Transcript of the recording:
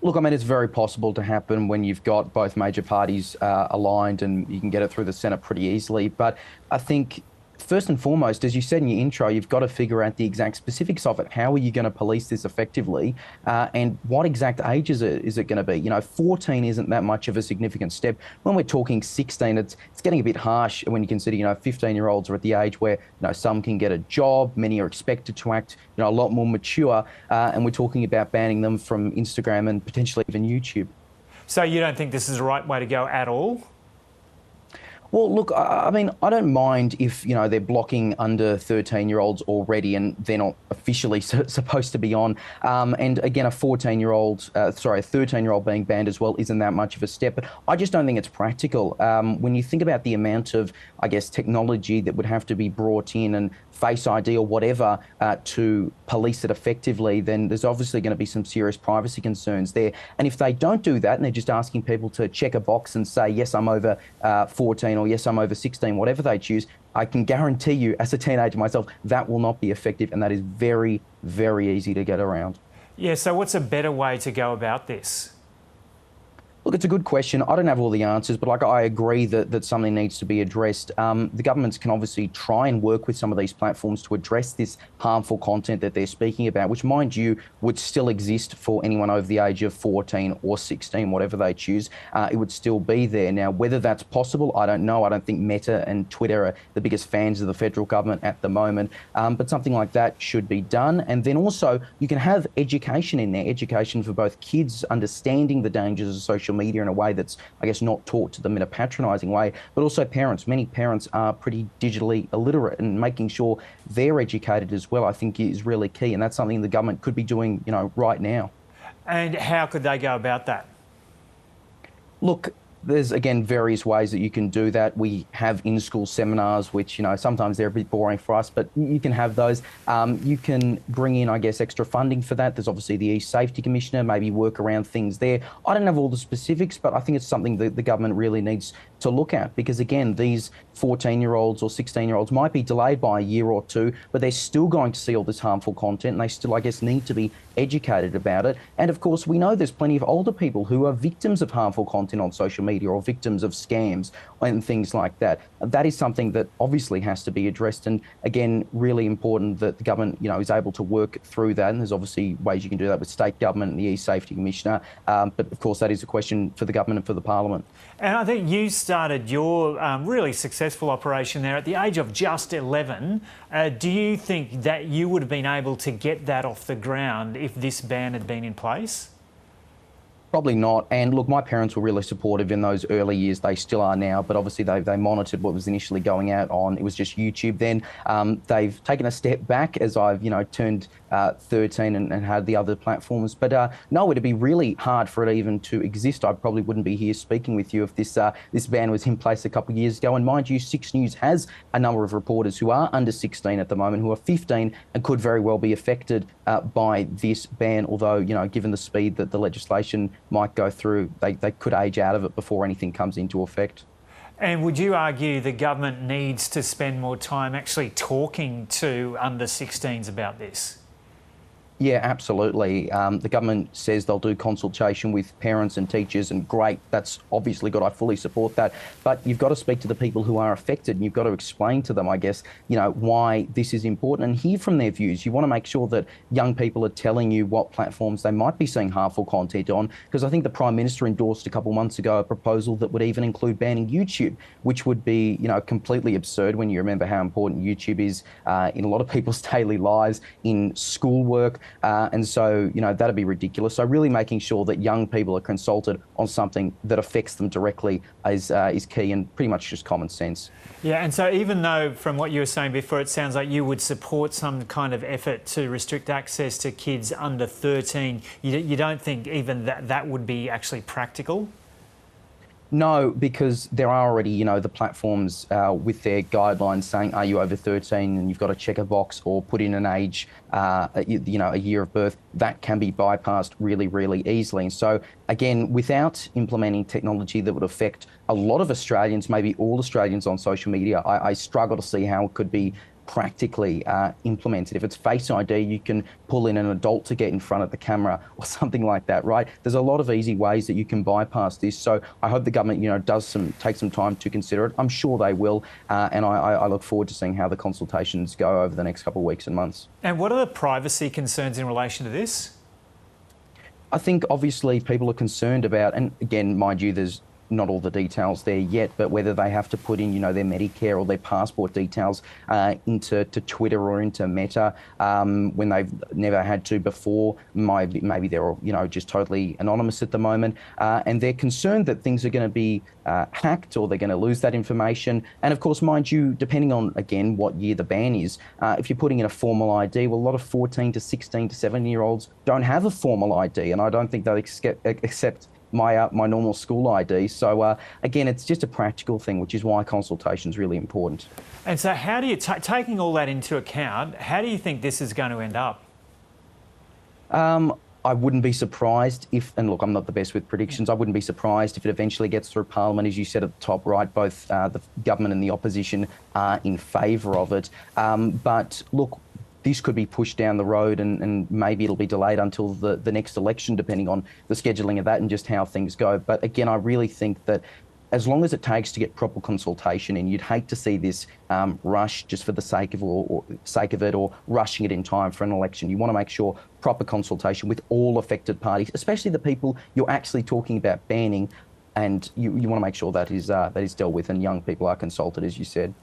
Look, I mean, it's very possible to happen when you've got both major parties aligned, and you can get it through the Senate pretty easily. But I think first and foremost, as you said in your intro, you've got to figure out the exact specifics of it. How are you going to police this effectively? And what exact age is it going to be? 14 isn't that much of a significant step. When we're talking 16, it's getting a bit harsh when you consider, 15-year-olds are at the age where, some can get a job, many are expected to act, a lot more mature. And we're talking about banning them from Instagram and potentially even YouTube. So you don't think this is the right way to go at all? Well, look, I mean, I don't mind if, they're blocking under 13-year-olds already and they're not officially supposed to be on. And again, a 13-year-old being banned as well isn't that much of a step. But I just don't think it's practical. When you think about the amount of, I guess, technology that would have to be brought in and Face ID or whatever to police it effectively, then there's obviously going to be some serious privacy concerns there. And if they don't do that and they're just asking people to check a box and say, yes, I'm over 14 or yes, I'm over 16, whatever they choose, I can guarantee you as a teenager myself, that will not be effective. And that is very, very easy to get around. Yeah, so what's a better way to go about this? Look, it's a good question. I don't have all the answers, but I agree that something needs to be addressed. The governments can obviously try and work with some of these platforms to address this harmful content that they're speaking about, which, mind you, would still exist for anyone over the age of 14 or 16, whatever they choose. It would still be there. Now, whether that's possible, I don't know. I don't think Meta and Twitter are the biggest fans of the federal government at the moment, but something like that should be done. And then also, you can have education in there, education for both kids, understanding the dangers of social media in a way that's, I guess, not taught to them in a patronising way, but also parents. Many parents are pretty digitally illiterate, and making sure they're educated as well, I think, is really key. And that's something the government could be doing, right now. And how could they go about that? Look, there's, again, various ways that you can do that. We have in-school seminars, which, sometimes they're a bit boring for us, but you can have those. You can bring in, I guess, extra funding for that. There's obviously the E-Safety Commissioner, maybe work around things there. I don't have all the specifics, but I think it's something that the government really needs to look at, because, again, these 14-year-olds or 16-year-olds might be delayed by a year or two, but they're still going to see all this harmful content, and they still, I guess, need to be educated about it. And of course, we know there's plenty of older people who are victims of harmful content on social media or victims of scams and things like that. That is something that obviously has to be addressed. And again, really important that the government, is able to work through that. And there's obviously ways you can do that with state government and the E-Safety Commissioner. But of course, that is a question for the government and for the Parliament. And I think you started your really successful operation there at the age of just 11. Do you think that you would have been able to get that off the ground if this ban had been in place? Probably not. And look, my parents were really supportive in those early years. They still are now, but obviously they monitored what was initially going out on. It was just YouTube then. They've taken a step back as I've, turned 13 and had the other platforms. But no, it'd be really hard for it even to exist. I probably wouldn't be here speaking with you if this ban was in place a couple of years ago. And mind you, 6 News has a number of reporters who are under 16 at the moment, who are 15 and could very well be affected by this ban. Although, given the speed that the legislation might go through, they could age out of it before anything comes into effect. And would you argue the government needs to spend more time actually talking to under 16s about this? Yeah, absolutely. The government says they'll do consultation with parents and teachers, and great, that's obviously good. I fully support that. But you've got to speak to the people who are affected, and you've got to explain to them, I guess, why this is important and hear from their views. You want to make sure that young people are telling you what platforms they might be seeing harmful content on, because I think the Prime Minister endorsed a couple of months ago a proposal that would even include banning YouTube, which would be, completely absurd when you remember how important YouTube is in a lot of people's daily lives, in schoolwork. And so, that'd be ridiculous. So really making sure that young people are consulted on something that affects them directly is key, and pretty much just common sense. Yeah, and so even though from what you were saying before, it sounds like you would support some kind of effort to restrict access to kids under 13, you don't think even that would be actually practical? No, because there are already, the platforms with their guidelines saying, are you over 13, and you've got to check a box or put in an age, a year of birth. That can be bypassed really, really easily. And so, again, without implementing technology that would affect a lot of Australians, maybe all Australians on social media, I struggle to see how it could be practically implemented. If it's Face ID, you can pull in an adult to get in front of the camera or something like that, right? There's a lot of easy ways that you can bypass this. So I hope the government, take some time to consider it. I'm sure they will, and I look forward to seeing how the consultations go over the next couple of weeks and months. And what are the privacy concerns in relation to this? I think obviously people are concerned about, and again, mind you, there's not all the details there yet, but whether they have to put in, their Medicare or their passport details into Twitter or into Meta when they've never had to before. Maybe they're just totally anonymous at the moment, and they're concerned that things are going to be hacked or they're going to lose that information. And of course, mind you, depending on again what year the ban is, if you're putting in a formal ID, well, a lot of 14 to 16 to 17-year-olds don't have a formal ID, and I don't think they'll accept my normal school ID. So again, it's just a practical thing, which is why consultation is really important. And so how do you, taking all that into account, how do you think this is going to end up? I wouldn't be surprised if, and look, I'm not the best with predictions, I wouldn't be surprised if it eventually gets through Parliament. As you said at the top, right, both the government and the opposition are in favour of it. But look, this could be pushed down the road and maybe it'll be delayed until the next election, depending on the scheduling of that and just how things go. But again, I really think that as long as it takes to get proper consultation in, you'd hate to see this rush just for the sake of it or rushing it in time for an election. You want to make sure proper consultation with all affected parties, especially the people you're actually talking about banning, and you want to make sure that is dealt with and young people are consulted, as you said.